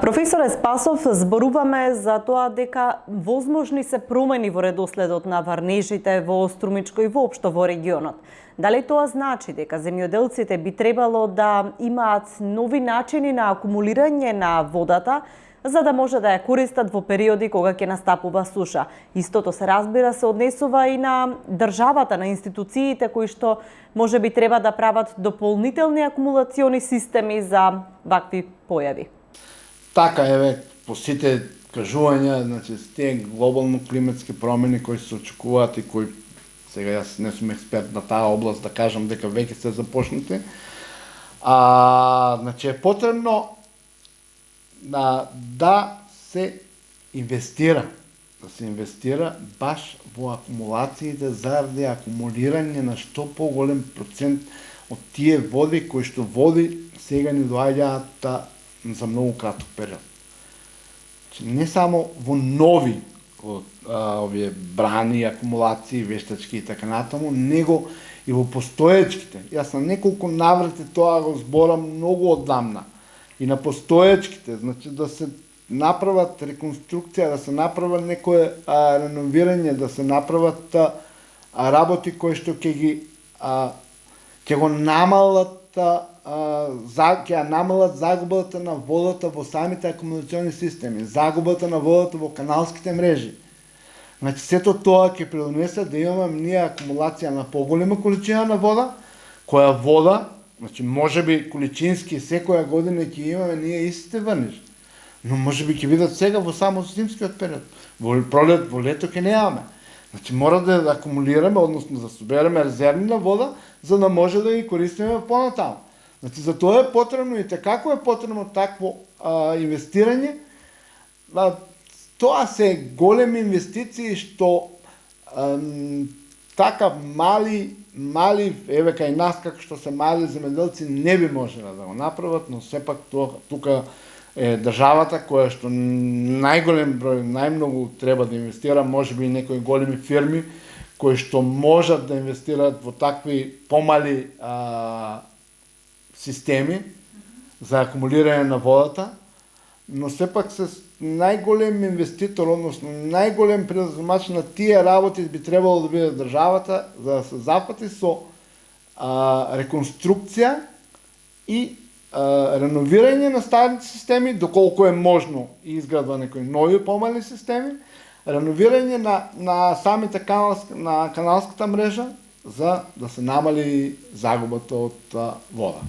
Професоре Спасов, зборуваме за тоа дека возможни се промени во редоследот на варнежите во Струмичко и воопшто во регионот. Дали тоа значи дека земјоделците би требало да имаат нови начини на акумулирање на водата, за да може да ја користат во периоди кога ќе настапува суша? Истото се разбира се однесува и на државата, на институциите кои што може би треба да прават дополнителни акумулациони системи за вакви појави. Така еве, по сите кажувања, значи тие глобално климатски промени кои се очекуваат и кои сега јас не сум експерт на таа област да кажам дека веќе се започнати. Значи е потребно да се инвестира, баш во акумулациите заради акумулирање на што поголем процент од тие води кои што води сега ни доаѓаат за многу краток период. Не само во нови овие брани, акумулации, вештачки и така натаму, него и во постоечките. Јас на неколку наврати тоа го зборам многу оддамна. И на постоечките, значи да се направат реконструкција, да се направат некое реновирање, да се направат работи кои што ќе го намалат ќе намалат загубата на водата во самите акумулациони системи, загубата на водата во каналските мрежи. Значи, сето тоа ќе придонесе да имаме ние акумулација на поголема количина на вода, која вода, значи можеби количински секоја година ќе имаме ние истите врнежи, но можеби ќе бидат сега во само зимскиот период. Во пролет, во лето ќе немаме. Значи мора да акумулираме, односно да собереме резервни на вода, за да може да ги користиме понатаму. Значи, за тоа е потребно и како е потребно такво инвестирање. Тоа се големи инвестиции што така мали, еве кај нас како што се мали земјоделци не би можеле да го направат, но сепак тука е државата која што најголем број, најмногу треба да инвестира, можеби и некои големи фирми кои што можат да инвестираат во такви помали системи за акумулирање на водата, но сепак се најголем инвеститор, односно најголем предприемач на тие работи би требало да биде државата, за да се зафати со реконструкција и реновирање на старите системи, доколку е можно и изградба некои нови помали системи, реновирање на самите на каналската мрежа за да се намали загубата од вода.